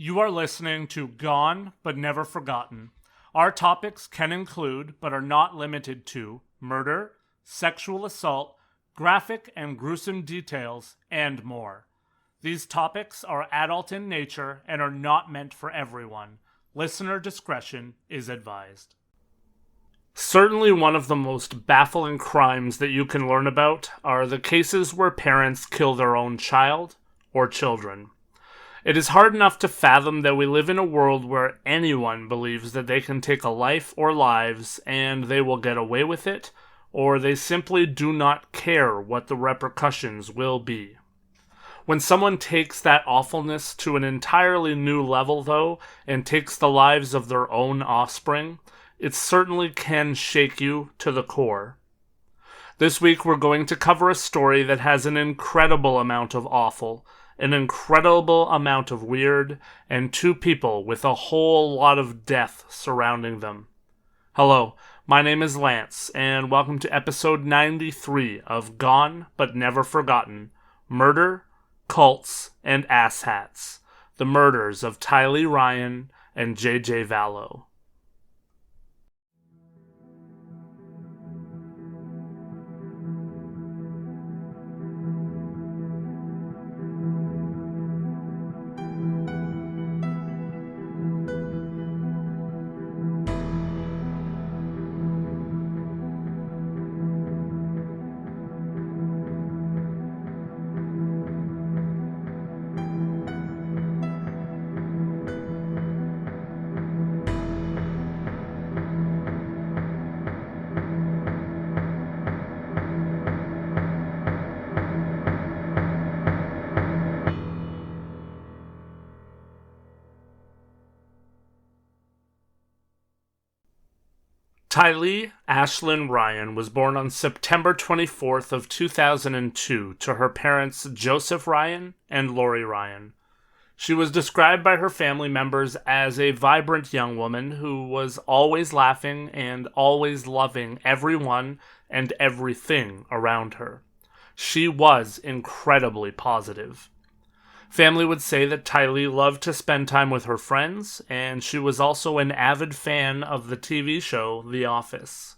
You are listening to Gone But Never Forgotten. Our topics can include, but are not limited to, murder, sexual assault, graphic and gruesome details, and more. These topics are adult in nature and are not meant for everyone. Listener discretion is advised. Certainly one of the most baffling crimes that you can learn about are the cases where parents kill their own child or children. It is hard enough to fathom that we live in a world where anyone believes that they can take a life or lives and they will get away with it, or they simply do not care what the repercussions will be. When someone takes that awfulness to an entirely new level, though, and takes the lives of their own offspring, it certainly can shake you to the core. This week we're going to cover a story that has an incredible amount of awful, an incredible amount of weird, and two people with a whole lot of death surrounding them. Hello, my name is Lance, and welcome to episode 93 of Gone But Never Forgotten, Murder, Cults, and Asshats, the murders of Tylee Ryan and J.J. Vallow. Tylee Ashlyn Ryan was born on September 24th of 2002 to her parents Joseph Ryan and Lori Ryan. She was described by her family members as a vibrant young woman who was always laughing and always loving everyone and everything around her. She was incredibly positive. Family would say that Tylee loved to spend time with her friends, and she was also an avid fan of the TV show The Office.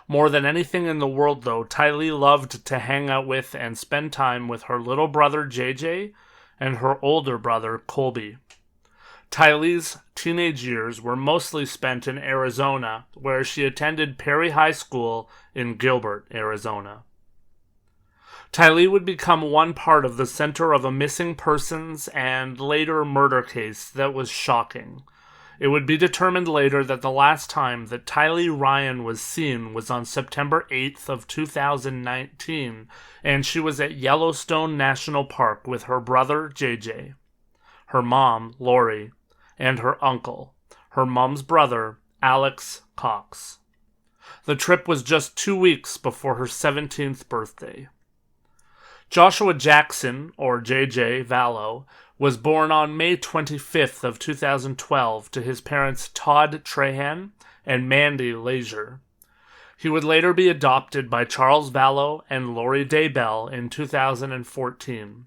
More than anything in the world, though, Tylee loved to hang out with and spend time with her little brother JJ and her older brother Colby. Tylee's teenage years were mostly spent in Arizona, where she attended Perry High School in Gilbert, Arizona. Tylee would become one part of the center of a missing persons and later murder case that was shocking. It would be determined later that the last time that Tylee Ryan was seen was on September 8th of 2019, and she was at Yellowstone National Park with her brother JJ, her mom Lori, and her uncle, her mom's brother Alex Cox. The trip was just 2 weeks before her 17th birthday. Joshua Jackson, or J.J. Vallow, was born on May 25th of 2012 to his parents Todd Trahan and Mandy Leisure. He would later be adopted by Charles Vallow and Lori Daybell in 2014.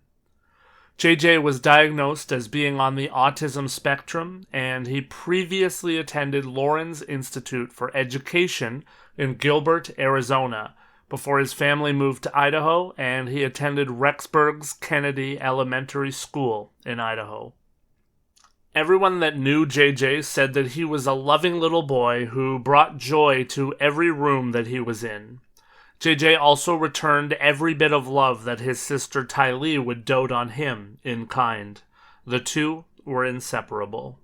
J.J. was diagnosed as being on the autism spectrum, and he previously attended Lawrence Institute for Education in Gilbert, Arizona, before his family moved to Idaho, and he attended Rexburg's Kennedy Elementary School in Idaho. Everyone that knew JJ said that he was a loving little boy who brought joy to every room that he was in. JJ also returned every bit of love that his sister Tylee would dote on him in kind. The two were inseparable.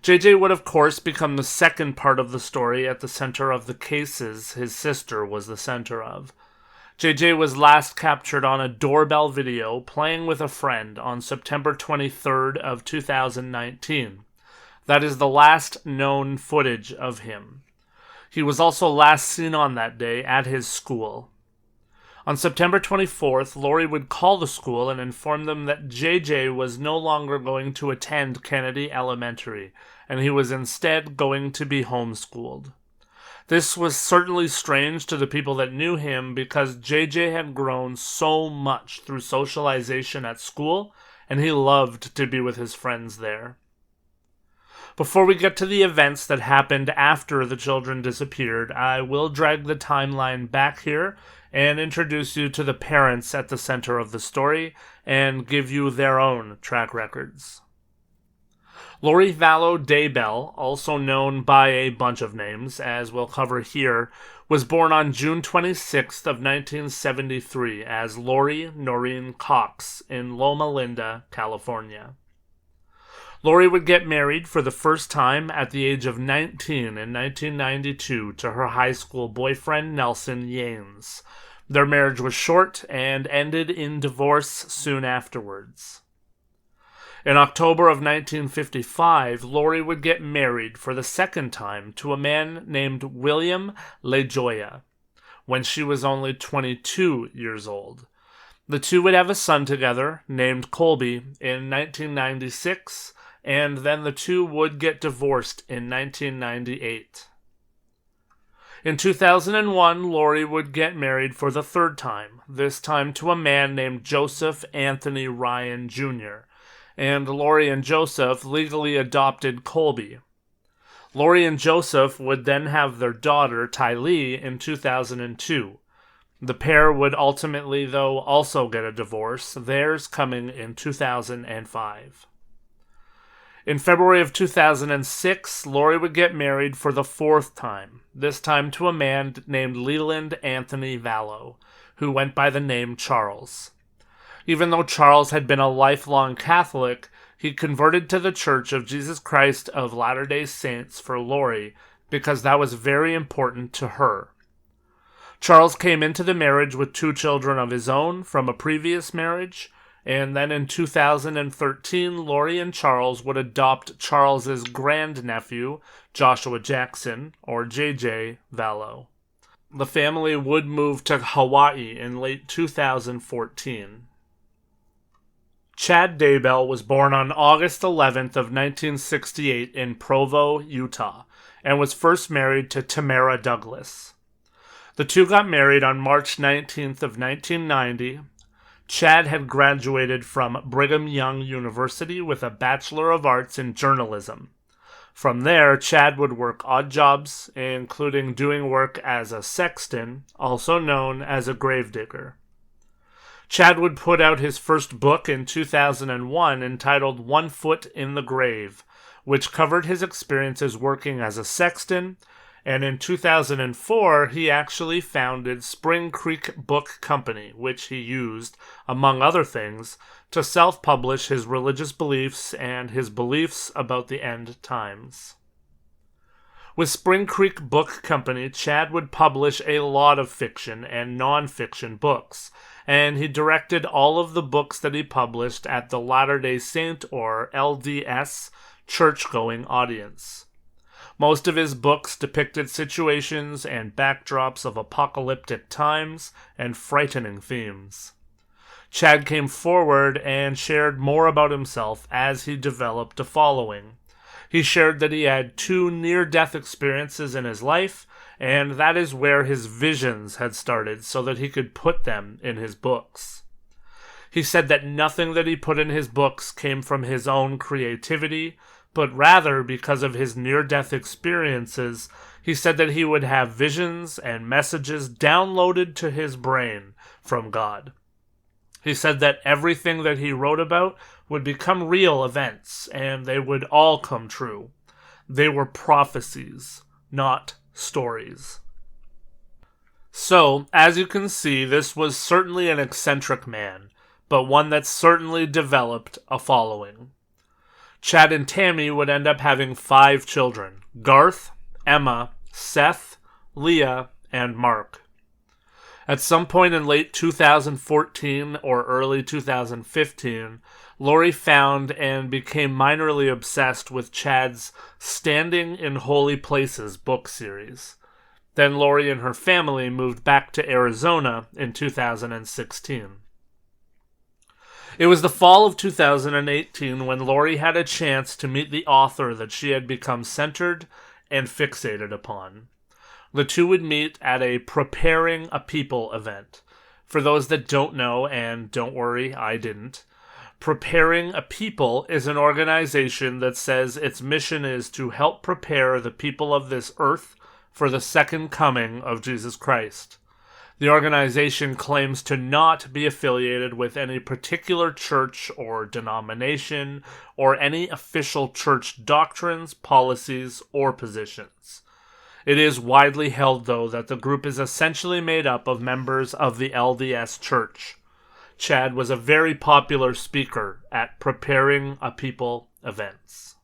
JJ would, of course, become the second part of the story at the center of the cases his sister was the center of. JJ was last captured on a doorbell video playing with a friend on September 23rd of 2019. That is the last known footage of him. He was also last seen on that day at his school. On September 24th, Lori would call the school and inform them that JJ was no longer going to attend Kennedy Elementary, and he was instead going to be homeschooled. This was certainly strange to the people that knew him because JJ had grown so much through socialization at school and he loved to be with his friends there. Before we get to the events that happened after the children disappeared, I will drag the timeline back here and introduce you to the parents at the center of the story and give you their own track records. Lori Vallow Daybell, also known by a bunch of names, as we'll cover here, was born on June 26th of 1973 as Lori Noreen Cox in Loma Linda, California. Lori would get married for the first time at the age of 19 in 1992 to her high school boyfriend Nelson Yanes. Their marriage was short and ended in divorce soon afterwards. In October of 1955, Lori would get married for the second time to a man named William LaJoya when she was only 22 years old. The two would have a son together named Colby in 1996, and then the two would get divorced in 1998. In 2001, Lori would get married for the third time, this time to a man named Joseph Anthony Ryan Jr., and Lori and Joseph legally adopted Colby. Lori and Joseph would then have their daughter, Tylee, in 2002. The pair would ultimately, though, also get a divorce, theirs coming in 2005. In February of 2006, Lori would get married for the fourth time, this time to a man named Leland Anthony Vallow, who went by the name Charles. Even though Charles had been a lifelong Catholic, he converted to the Church of Jesus Christ of Latter-day Saints for Lori because that was very important to her. Charles came into the marriage with 2 children of his own from a previous marriage, and then in 2013, Lori and Charles would adopt Charles's grandnephew, Joshua Jackson, or JJ Vallow. The family would move to Hawaii in late 2014. Chad Daybell was born on August 11th of 1968 in Provo, Utah, and was first married to Tamara Douglas. The two got married on March 19th of 1990. Chad had graduated from Brigham Young University with a Bachelor of Arts in Journalism. From there, Chad would work odd jobs, including doing work as a sexton, also known as a gravedigger. Chad would put out his first book in 2001 entitled 1 Foot in the Grave, which covered his experiences working as a sexton, and in 2004 he actually founded Spring Creek Book Company, which he used, among other things, to self-publish his religious beliefs and his beliefs about the end times. With Spring Creek Book Company, Chad would publish a lot of fiction and non-fiction books, and he directed all of the books that he published at the Latter-day Saint, or LDS, church-going audience. Most of his books depicted situations and backdrops of apocalyptic times and frightening themes. Chad came forward and shared more about himself as he developed a following. He shared that he had 2 near-death experiences in his life, and that is where his visions had started so that he could put them in his books. He said that nothing that he put in his books came from his own creativity, but rather because of his near-death experiences. He said that he would have visions and messages downloaded to his brain from God. He said that everything that he wrote about would become real events, and they would all come true. They were prophecies, not stories. So, as you can see, this was certainly an eccentric man, but one that certainly developed a following. Chad and Tammy would end up having 5 children: Garth, Emma, Seth, Leah, and Mark. At some point in late 2014 or early 2015, Lori found and became minorly obsessed with Chad's Standing in Holy Places book series. Then Lori and her family moved back to Arizona in 2016. It was the fall of 2018 when Lori had a chance to meet the author that she had become centered and fixated upon. The two would meet at a Preparing a People event. For those that don't know, and don't worry, I didn't, Preparing a People is an organization that says its mission is to help prepare the people of this earth for the second coming of Jesus Christ. The organization claims to not be affiliated with any particular church or denomination or any official church doctrines, policies, or positions. It is widely held, though, that the group is essentially made up of members of the LDS Church. Chad was a very popular speaker at Preparing a People events.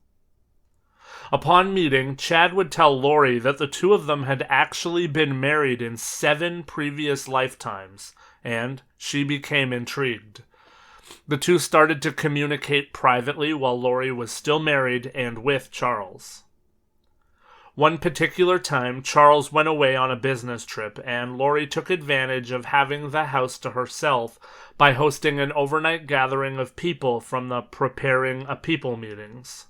Upon meeting, Chad would tell Lori that the two of them had actually been married in 7 previous lifetimes, and she became intrigued. The two started to communicate privately while Lori was still married and with Charles. One particular time, Charles went away on a business trip, and Lori took advantage of having the house to herself by hosting an overnight gathering of people from the Preparing a People meetings.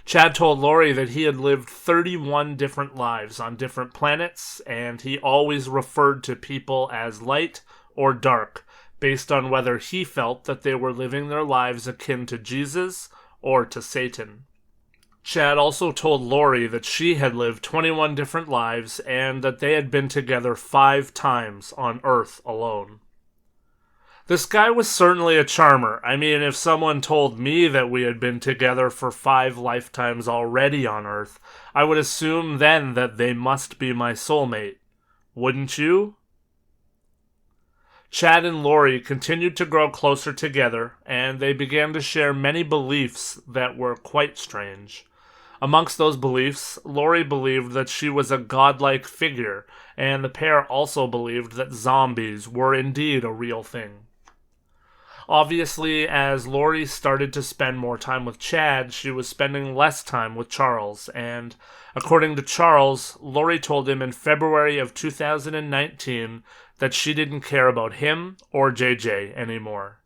Chad told Lori that he had lived 31 different lives on different planets, and he always referred to people as light or dark, based on whether he felt that they were living their lives akin to Jesus or to Satan. Chad also told Lori that she had lived 21 different lives and that they had been together 5 times on Earth alone. This guy was certainly a charmer. I mean, if someone told me that we had been together for 5 lifetimes already on Earth, I would assume then that they must be my soulmate. Wouldn't you? Chad and Lori continued to grow closer together, and they began to share many beliefs that were quite strange. Amongst those beliefs, Lori believed that she was a godlike figure, and the pair also believed that zombies were indeed a real thing. Obviously, as Lori started to spend more time with Chad, she was spending less time with Charles, and according to Charles, Lori told him in February of 2019 that she didn't care about him or JJ anymore.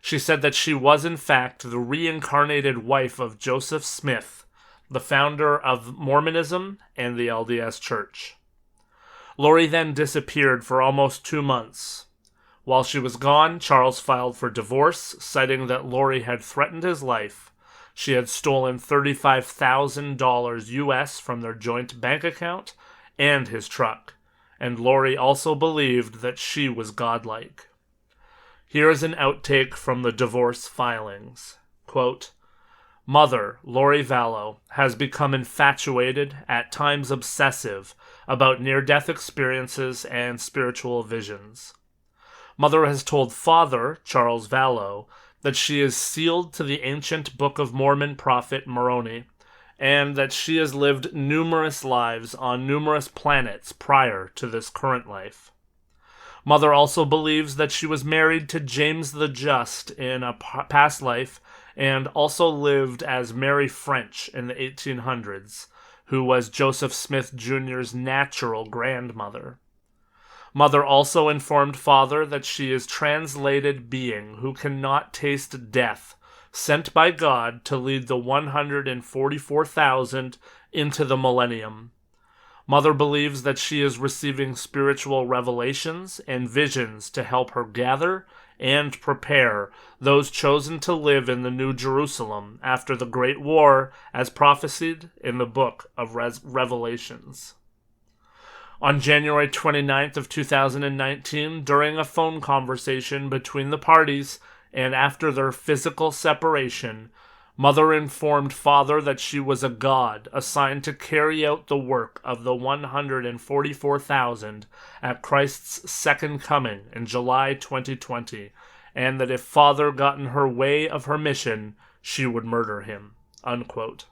She said that she was in fact the reincarnated wife of Joseph Smith, the founder of Mormonism and the LDS Church. Lori then disappeared for almost 2 months. While she was gone, Charles filed for divorce, citing that Lori had threatened his life. She had stolen $35,000 US from their joint bank account and his truck, and Lori also believed that she was godlike. Here is an outtake from the divorce filings. Quote, "Mother, Lori Vallow, has become infatuated, at times obsessive, about near-death experiences and spiritual visions. Mother has told Father, Charles Vallow, that she is sealed to the ancient Book of Mormon prophet Moroni, and that she has lived numerous lives on numerous planets prior to this current life. Mother also believes that she was married to James the Just in a past life and also lived as Mary French in the 1800s, who was Joseph Smith Jr.'s natural grandmother. Mother also informed Father that she is translated being who cannot taste death, sent by God to lead the 144,000 into the millennium. Mother believes that she is receiving spiritual revelations and visions to help her gather and prepare those chosen to live in the New Jerusalem after the Great War, as prophesied in the Book of Revelations. On January 29th of 2019, during a phone conversation between the parties and after their physical separation, Mother informed Father that she was a god assigned to carry out the work of the 144,000 at Christ's second coming in July 2020, and that if Father got in her way of her mission, she would murder him." Unquote.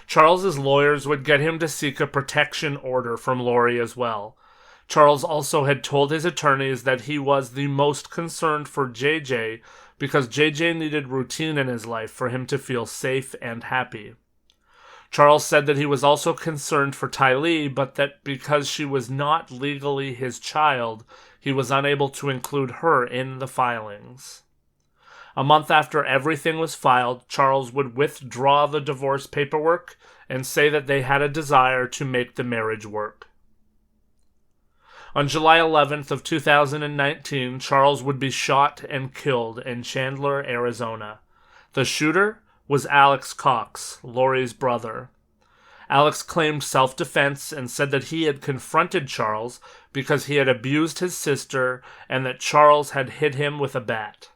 Charles's lawyers would get him to seek a protection order from Lori as well. Charles also had told his attorneys that he was the most concerned for JJ because JJ needed routine in his life for him to feel safe and happy. Charles said that he was also concerned for Tylee, but that because she was not legally his child, he was unable to include her in the filings. A month after everything was filed, Charles would withdraw the divorce paperwork and say that they had a desire to make the marriage work. On July 11th of 2019, Charles would be shot and killed in Chandler, Arizona. The shooter was Alex Cox, Lori's brother. Alex claimed self-defense and said that he had confronted Charles because he had abused his sister and that Charles had hit him with a bat.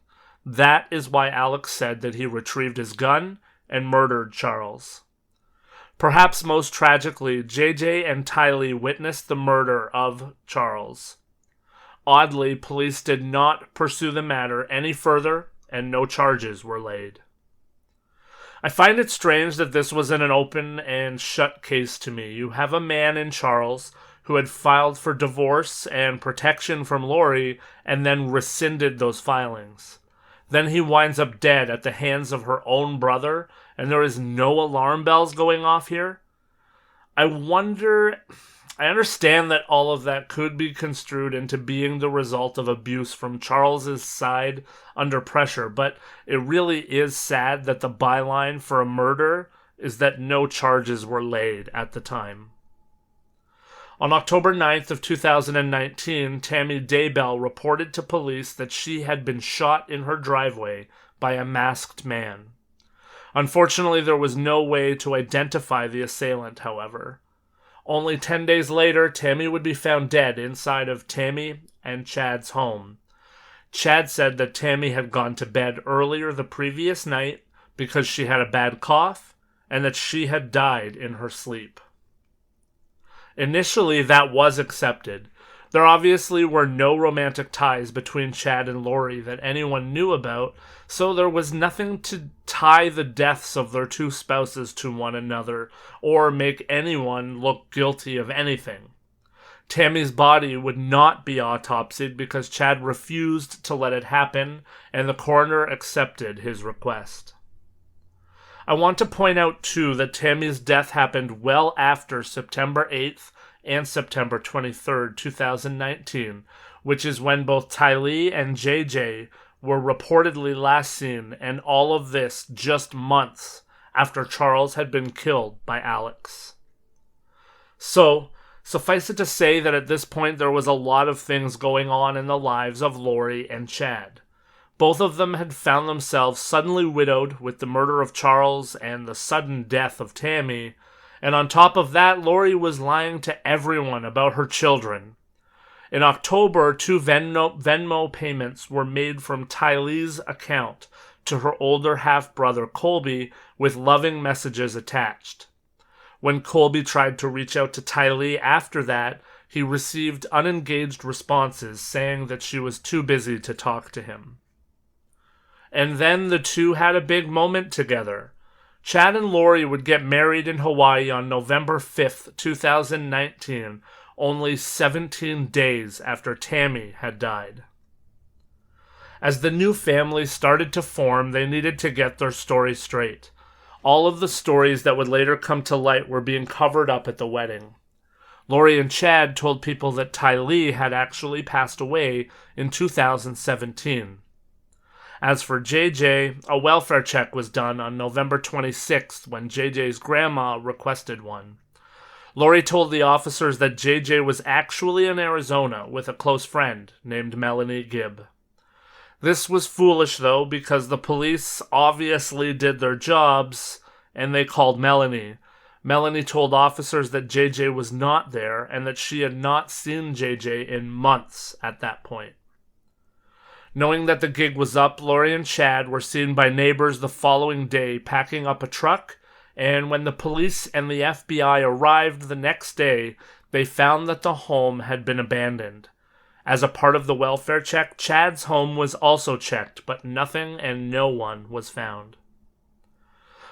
That is why Alex said that he retrieved his gun and murdered Charles. Perhaps most tragically, JJ and Tylee witnessed the murder of Charles. Oddly, police did not pursue the matter any further and no charges were laid. I find it strange that this wasn't an open and shut case to me. You have a man in Charles who had filed for divorce and protection from Lori and then rescinded those filings. Then he winds up dead at the hands of her own brother, and there is no alarm bells going off here. I understand that all of that could be construed into being the result of abuse from Charles's side under pressure, but it really is sad that the byline for a murder is that no charges were laid at the time. On October 9th of 2019, Tammy Daybell reported to police that she had been shot in her driveway by a masked man. Unfortunately, there was no way to identify the assailant, however. Only 10 days later, Tammy would be found dead inside of Tammy and Chad's home. Chad said that Tammy had gone to bed earlier the previous night because she had a bad cough and that she had died in her sleep. Initially, that was accepted. There obviously were no romantic ties between Chad and Lori that anyone knew about, so there was nothing to tie the deaths of their two spouses to one another or make anyone look guilty of anything. Tammy's body would not be autopsied because Chad refused to let it happen, and the coroner accepted his request. I want to point out, too, that Tammy's death happened well after September 8th and September 23rd, 2019, which is when both Tylee and JJ were reportedly last seen, and all of this just months after Charles had been killed by Alex. So, suffice it to say that at this point there was a lot of things going on in the lives of Lori and Chad. Both of them had found themselves suddenly widowed with the murder of Charles and the sudden death of Tammy, and on top of that, Lori was lying to everyone about her children. In October, 2 Venmo payments were made from Tylee's account to her older half-brother Colby with loving messages attached. When Colby tried to reach out to Tylee after that, he received unengaged responses saying that she was too busy to talk to him. And then the two had a big moment together. Chad and Lori would get married in Hawaii on November 5th, 2019, only 17 days after Tammy had died. As the new family started to form, they needed to get their story straight. All of the stories that would later come to light were being covered up at the wedding. Lori and Chad told people that Tylee had actually passed away in 2017. As for JJ, a welfare check was done on November 26th when JJ's grandma requested one. Lori told the officers that JJ was actually in Arizona with a close friend named Melanie Gibb. This was foolish, though, because the police obviously did their jobs, and they called Melanie. Melanie told officers that JJ was not there and that she had not seen JJ in months at that point. Knowing that the gig was up, Lori and Chad were seen by neighbors the following day packing up a truck, and when the police and the FBI arrived the next day, they found that the home had been abandoned. As a part of the welfare check, Chad's home was also checked, but nothing and no one was found.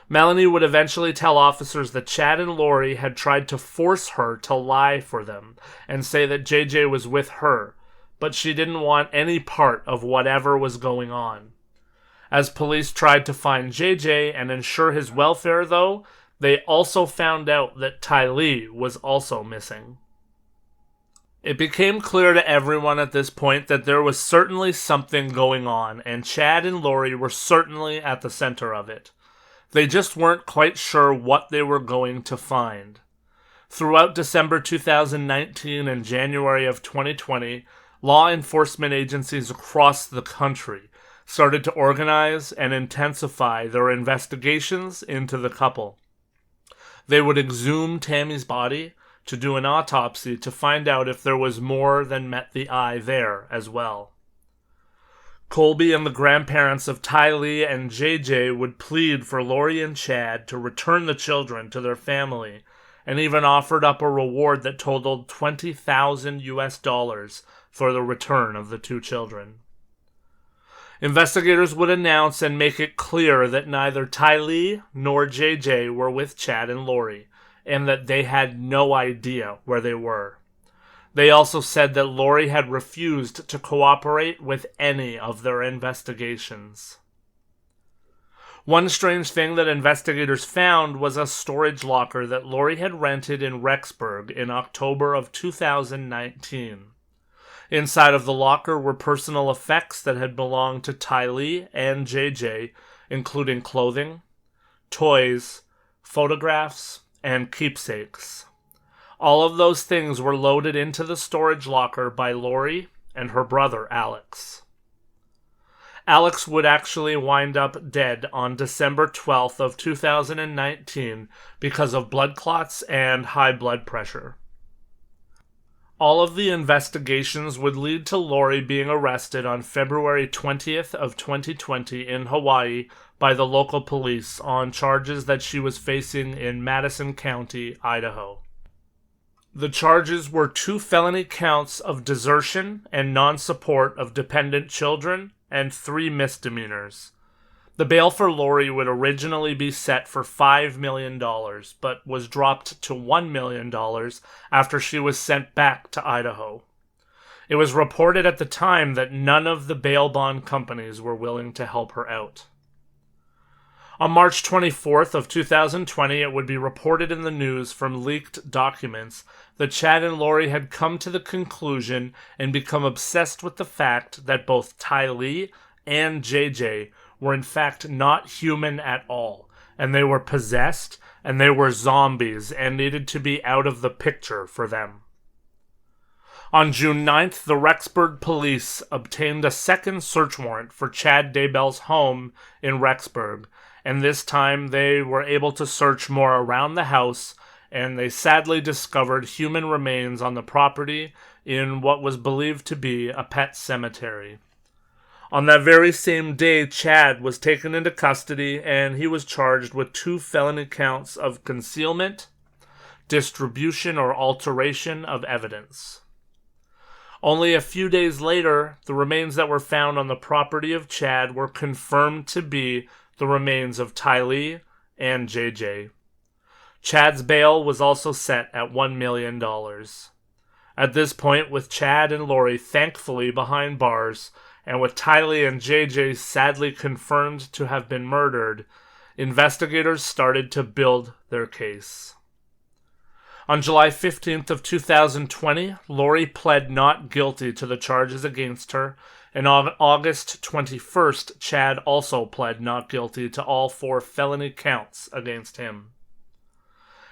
Melanie would eventually tell officers that Chad and Lori had tried to force her to lie for them and say that JJ was with her, but she didn't want any part of whatever was going on. As police tried to find JJ and ensure his welfare, though, they also found out that Tylee was also missing. It became clear to everyone at this point that there was certainly something going on, and Chad and Lori were certainly at the center of it. They just weren't quite sure what they were going to find. Throughout December 2019 and January of 2020, law enforcement agencies across the country started to organize and intensify their investigations into the couple. They would exhume Tammy's body to do an autopsy to find out if there was more than met the eye there as well. Colby and the grandparents of Tylee and JJ would plead for Lori and Chad to return the children to their family, and even offered up a reward that totaled $20,000 for the return of the two children. Investigators would announce and make it clear that neither Tylee nor JJ were with Chad and Lori, and that they had no idea where they were. They also said that Lori had refused to cooperate with any of their investigations. One strange thing that investigators found was a storage locker that Lori had rented in Rexburg in October of 2019. Inside of the locker were personal effects that had belonged to Tylee and JJ, including clothing, toys, photographs, and keepsakes. All of those things were loaded into the storage locker by Lori and her brother Alex. Alex would actually wind up dead on December 12th of 2019 because of blood clots and high blood pressure. All of the investigations would lead to Lori being arrested on February 20th of 2020 in Hawaii by the local police on charges that she was facing in Madison County, Idaho. The charges were 2 felony counts of desertion and non-support of dependent children and 3 misdemeanors. The bail for Lori would originally be set for $5 million, but was dropped to $1 million after she was sent back to Idaho. It was reported at the time that none of the bail bond companies were willing to help her out. On March 24th of 2020, it would be reported in the news from leaked documents that Chad and Lori had come to the conclusion and become obsessed with the fact that both Tylee and JJ were in fact not human at all, and they were possessed, and they were zombies, and needed to be out of the picture for them. On June 9th, the Rexburg police obtained a second search warrant for Chad Daybell's home in Rexburg, and this time they were able to search more around the house, and they sadly discovered human remains on the property in what was believed to be a pet cemetery. On that very same day, Chad was taken into custody, and he was charged with 2 felony counts of concealment, distribution, or alteration of evidence. Only a few days later, the remains that were found on the property of Chad were confirmed to be the remains of Tylee and JJ. Chad's bail was also set at $1 million. At this point, with Chad and Lori thankfully behind bars, and with Tylee and JJ sadly confirmed to have been murdered, investigators started to build their case. On July 15th of 2020, Lori pled not guilty to the charges against her, and on August 21st, Chad also pled not guilty to all 4 felony counts against him.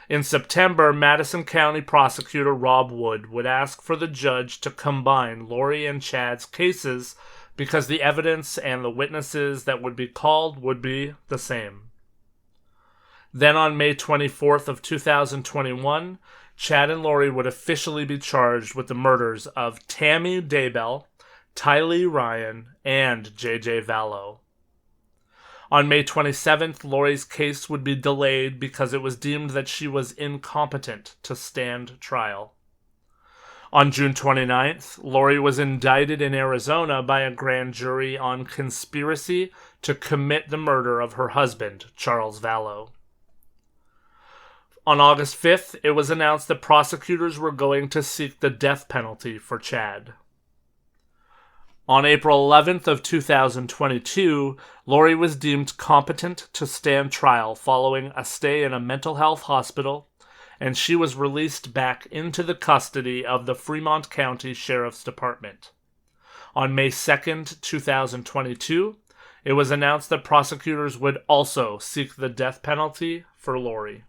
In September, Madison County Prosecutor Rob Wood would ask for the judge to combine Lori and Chad's cases because the evidence and the witnesses that would be called would be the same. Then on May 24th of 2021, Chad and Lori would officially be charged with the murders of Tammy Daybell, Tylee Ryan, and JJ Vallow. On May 27th, Lori's case would be delayed because it was deemed that she was incompetent to stand trial. On June 29th, Lori was indicted in Arizona by a grand jury on conspiracy to commit the murder of her husband, Charles Vallow. On August 5th, it was announced that prosecutors were going to seek the death penalty for Chad. On April 11th of 2022, Lori was deemed competent to stand trial following a stay in a mental health hospital, and she was released back into the custody of the Fremont County Sheriff's Department. On May 2nd, 2022, it was announced that prosecutors would also seek the death penalty for Lori.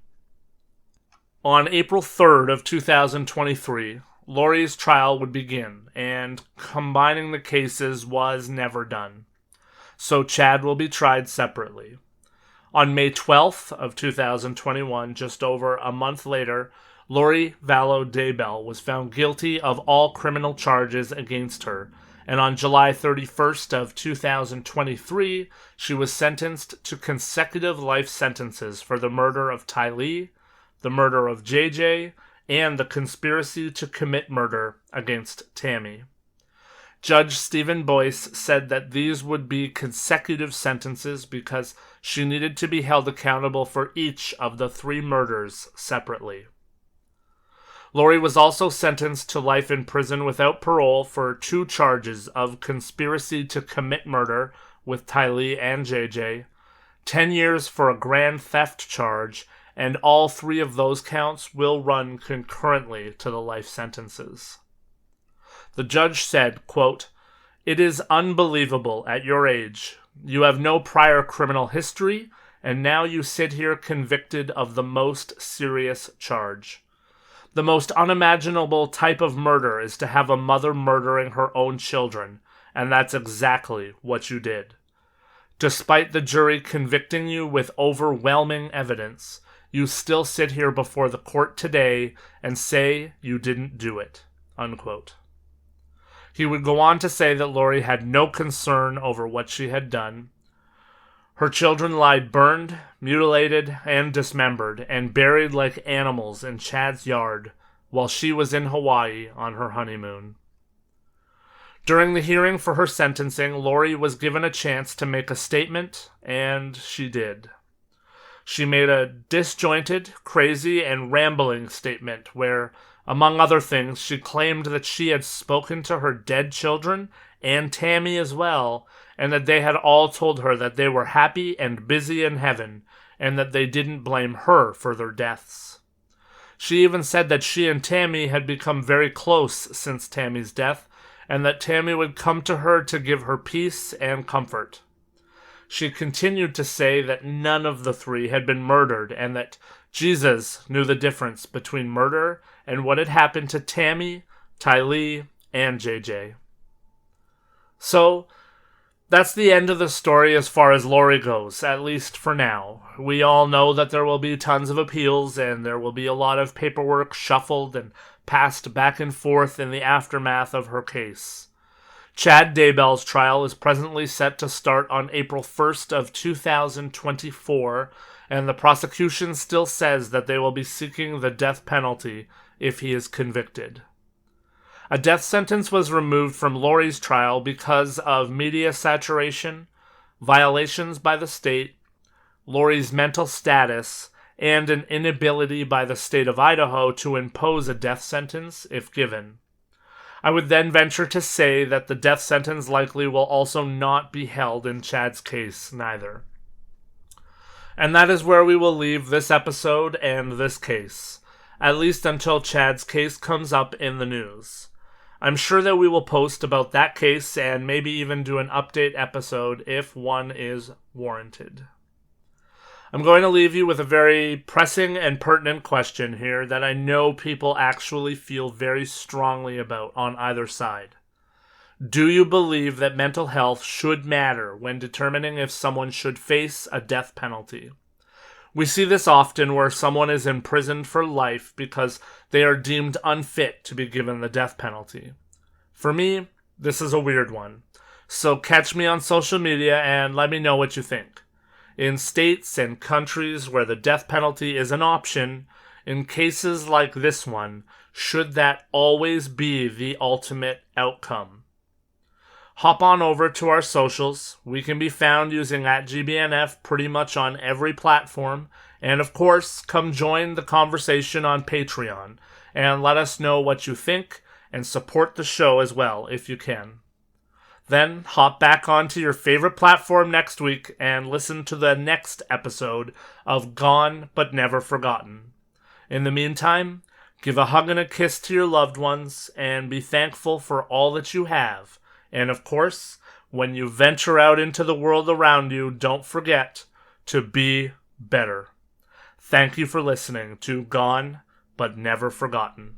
On April 3rd of 2023, Lori's trial would begin, and combining the cases was never done. So Chad will be tried separately. On May 12th of 2021, just over a month later, Lori Vallow Daybell was found guilty of all criminal charges against her, and on July 31st of 2023, she was sentenced to consecutive life sentences for the murder of Tylee, the murder of JJ, and the conspiracy to commit murder against Tammy. Judge Stephen Boyce said that these would be consecutive sentences because she needed to be held accountable for each of the 3 murders separately. Lori was also sentenced to life in prison without parole for 2 charges of conspiracy to commit murder with Tylee and JJ, 10 years for a grand theft charge, and all 3 of those counts will run concurrently to the life sentences. The judge said, quote, "It is unbelievable at your age. You have no prior criminal history, and now you sit here convicted of the most serious charge. The most unimaginable type of murder is to have a mother murdering her own children, and that's exactly what you did. Despite the jury convicting you with overwhelming evidence, you still sit here before the court today and say you didn't do it." Unquote. He would go on to say that Lori had no concern over what she had done. Her children lie burned, mutilated, and dismembered, and buried like animals in Chad's yard while she was in Hawaii on her honeymoon. During the hearing for her sentencing, Lori was given a chance to make a statement, and she did. She made a disjointed, crazy, and rambling statement where, among other things, she claimed that she had spoken to her dead children and Tammy as well, and that they had all told her that they were happy and busy in heaven, and that they didn't blame her for their deaths. She even said that she and Tammy had become very close since Tammy's death, and that Tammy would come to her to give her peace and comfort. She continued to say that none of the 3 had been murdered, and that Jesus knew the difference between murder and what had happened to Tammy, Tylee, and JJ. So, that's the end of the story as far as Lori goes, at least for now. We all know that there will be tons of appeals, and there will be a lot of paperwork shuffled and passed back and forth in the aftermath of her case. Chad Daybell's trial is presently set to start on April 1st of 2024, and the prosecution still says that they will be seeking the death penalty if he is convicted. A death sentence was removed from Lori's trial because of media saturation, violations by the state, Lori's mental status, and an inability by the state of Idaho to impose a death sentence if given. I would then venture to say that the death sentence likely will also not be held in Chad's case neither. And that is where we will leave this episode and this case, at least until Chad's case comes up in the news. I'm sure that we will post about that case and maybe even do an update episode if one is warranted. I'm going to leave you with a very pressing and pertinent question here that I know people actually feel very strongly about on either side. Do you believe that mental health should matter when determining if someone should face a death penalty? We see this often where someone is imprisoned for life because they are deemed unfit to be given the death penalty. For me, this is a weird one. So catch me on social media and let me know what you think. In states and countries where the death penalty is an option, in cases like this one, should that always be the ultimate outcome? Hop on over to our socials. We can be found using @GBNF pretty much on every platform. And of course, come join the conversation on Patreon and let us know what you think and support the show as well if you can. Then hop back onto your favorite platform next week and listen to the next episode of Gone But Never Forgotten. In the meantime, give a hug and a kiss to your loved ones and be thankful for all that you have. And of course, when you venture out into the world around you, don't forget to be better. Thank you for listening to Gone but never forgotten.